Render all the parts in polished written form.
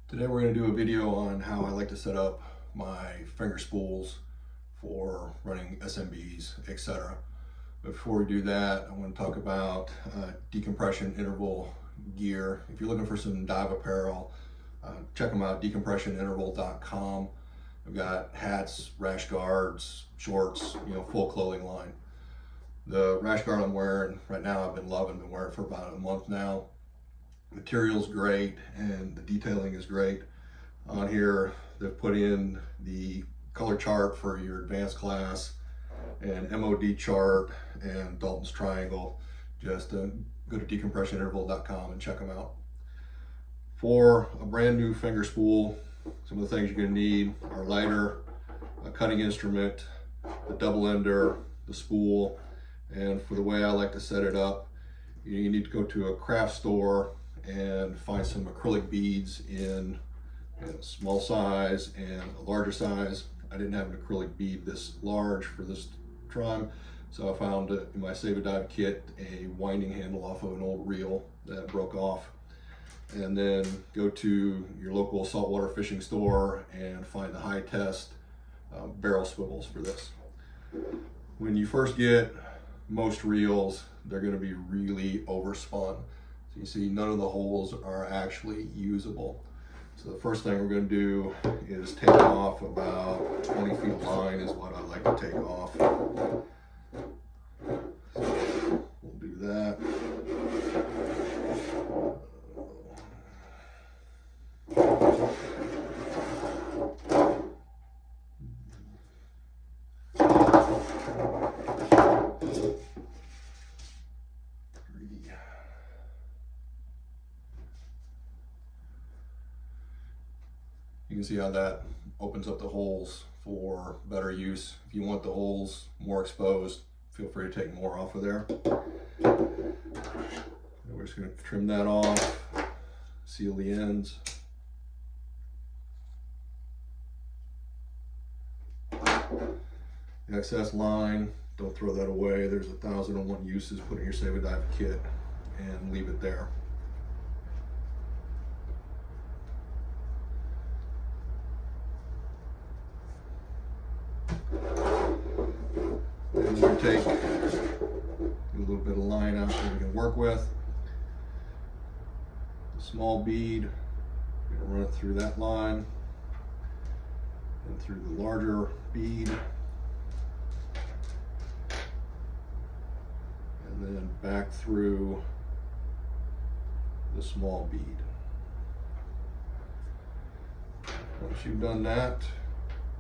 Today we're going to do a video on how I like to set up my finger spools for running SMBs, etc. Before we do that, I want to talk about decompression interval gear. If you're looking for some dive apparel, check them out, decompressioninterval.com. I've got hats, rash guards, shorts, full clothing line. The rash guard I'm wearing right now, I've been wearing it for about a month now. Material's great and the detailing is great. On here they've put in the color chart for your advanced class and MOD chart and Dalton's triangle. Just go to decompressioninterval.com and check them out. For a brand new finger spool, some of the things you're going to need are lighter, a cutting instrument, the double ender, the spool, and for the way I like to set it up, you need to go to a craft store and find some acrylic beads in a small size and a larger size. I didn't have an acrylic bead this large for this trim, so I found in my Save a Dive kit a winding handle off of an old reel that broke off. And then go to your local saltwater fishing store and find the high test barrel swivels for this. When you first get most reels, they're going to be really overspun. So you see none of the holes are actually usable. So the first thing we're going to do is take off about 20 feet of line is what I like to take off. So we'll do that. You can see how that opens up the holes for better use. If you want the holes more exposed, feel free to take more off of there. We're just going to trim that off, seal the ends. The excess line, don't throw that away. There's 1,001 uses. Put it in your Save a Dive kit and leave it there. And we're going to take a little bit of line out that we can work with. A small bead, we're going to run it through that line and through the larger bead. And then back through the small bead. Once you've done that,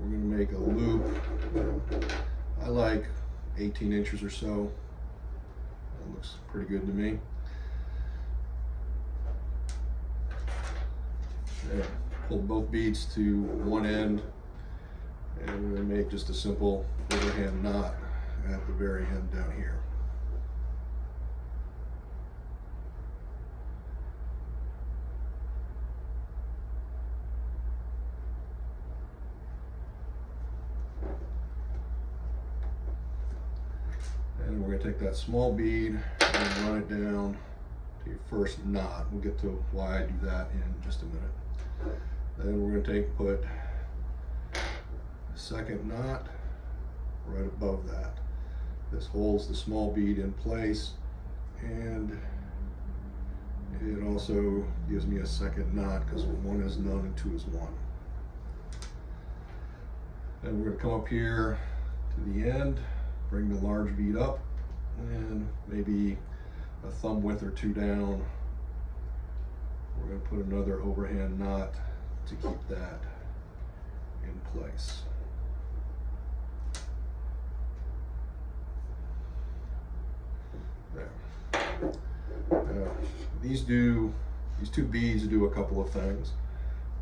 we're going to make a loop. I like 18 inches or so. That looks pretty good to me. Okay. Pull both beads to one end, and we're going to make just a simple overhand knot at the very end down here. And we're going to take that small bead and run it down to your first knot. We'll get to why I do that in just a minute. Then we're going to put a second knot right above that. This holds the small bead in place, and it also gives me a second knot because one is none and two is one. Then we're going to come up here to the end, bring the large bead up, and maybe a thumb width or two down. We're going to put another overhand knot to keep that in place. There. These two beads do a couple of things.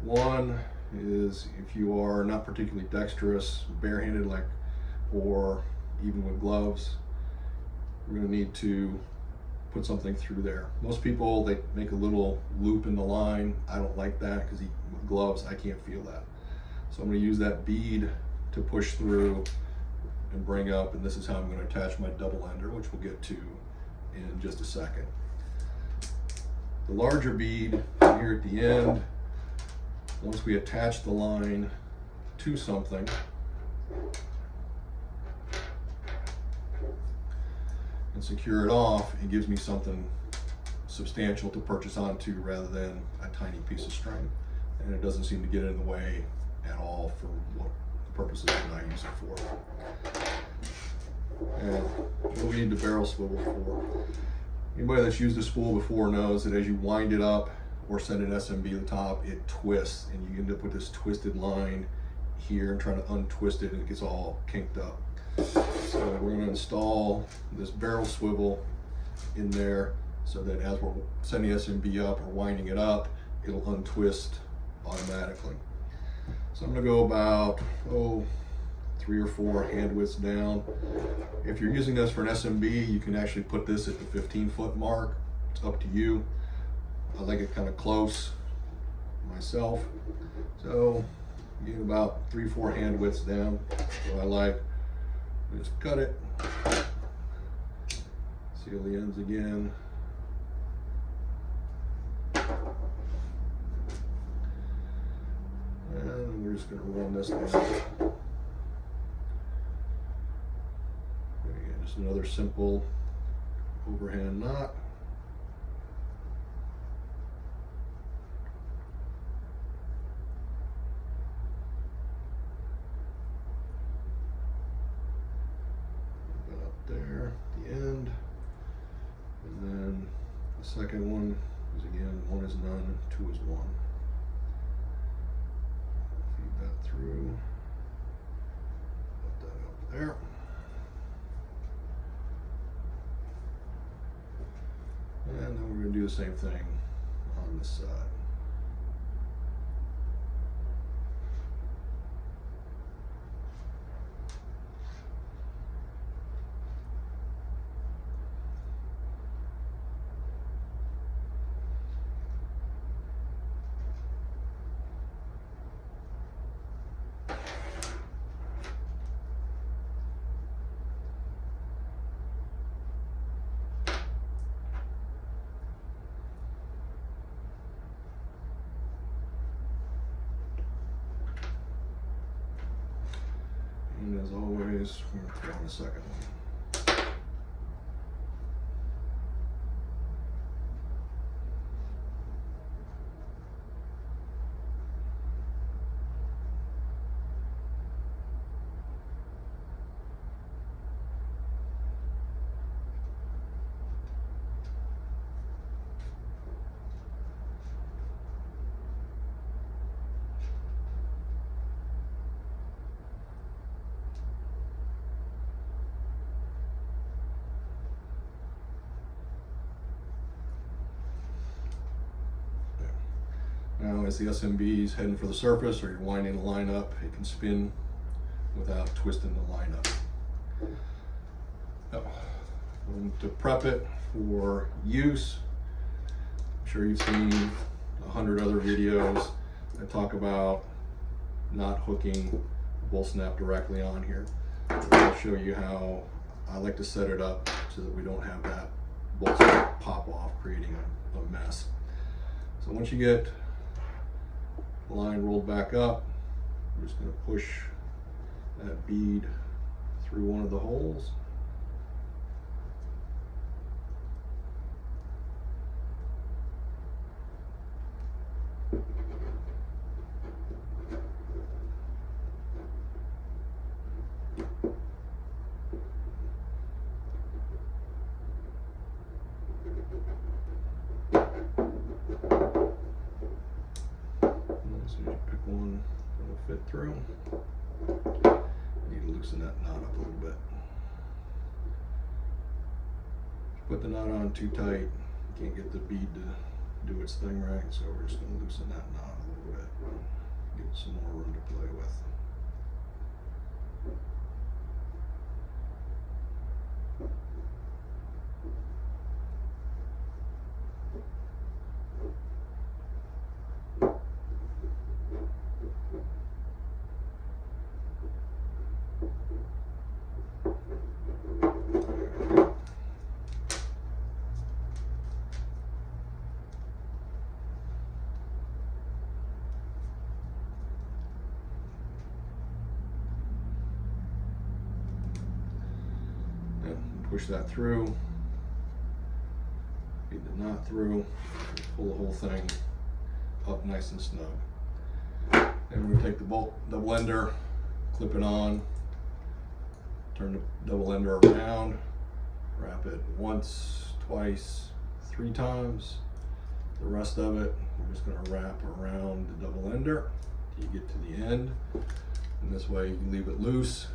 One is if you are not particularly dexterous, barehanded, or even with gloves, we're going to need to put something through there. Most people, they make a little loop in the line. I don't like that because with gloves I can't feel that. So I'm going to use that bead to push through and bring up, and this is how I'm going to attach my double ender, which we'll get to in just a second. The larger bead here at the end once we attach the line to something, and secure it off, it gives me something substantial to purchase onto rather than a tiny piece of string. And it doesn't seem to get in the way at all for what the purposes that I use it for. And what do we need the barrel swivel for? Anybody that's used a spool before knows that as you wind it up or send an SMB to the top, it twists, and you end up with this twisted line here and trying to untwist it, and it gets all kinked up. So we're going to install this barrel swivel in there so that as we're sending SMB up or winding it up, it'll untwist automatically. So I'm going to go about 3 or 4 hand widths down. If you're using this for an SMB, you can actually put this at the 15-foot mark. It's up to you. I like it kind of close myself. So get about 3 or 4 hand widths down. So I like, just cut it, seal the ends again. And we're just going to run this down. Just another simple overhand knot. About there, the end. And then the second one is again, 1 is none, 2 is 1. Feed that through. Put that up there. And then we're going to do the same thing on this side. And as always, we're going to throw on the second one. Now as the SMB is heading for the surface or you're winding the line up, it can spin without twisting the line up. And to prep it for use, I'm sure you've seen 100 other videos that talk about not hooking the bolt snap directly on here. I'll show you how I like to set it up so that we don't have that bolt snap pop off, creating a mess. So once you get the line rolled back up, we're just going to push that bead through one of the holes. One that'll fit through. Need to loosen that knot up a little bit. Put the knot on too tight, you can't get the bead to do its thing right, so we're just going to loosen that knot a little bit, get some more room to play with. push that through, feed the knot through, pull the whole thing up nice and snug. And we're gonna take the double ender, clip it on, turn the double ender around, wrap it once, twice, 3 times. The rest of it, we're just gonna wrap around the double ender till you get to the end. And this way you can leave it loose.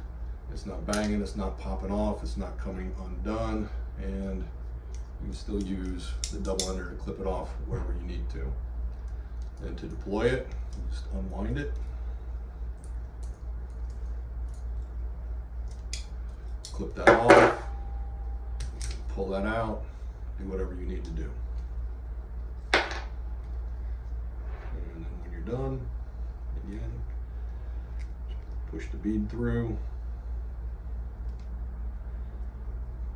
It's not banging, it's not popping off, it's not coming undone, and you can still use the double ender to clip it off wherever you need to. And to deploy it, just unwind it. Clip that off, pull that out, do whatever you need to do. And then when you're done, again, push the bead through,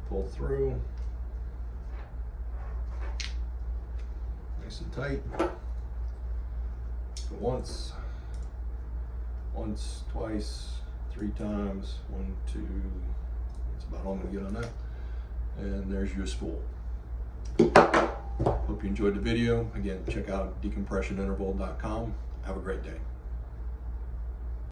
pull through, nice and tight. So once, twice, 3 times, 1, 2, that's about all I'm gonna get on that. And there's your spool. Hope you enjoyed the video. Again, check out decompressioninterval.com. Have a great day.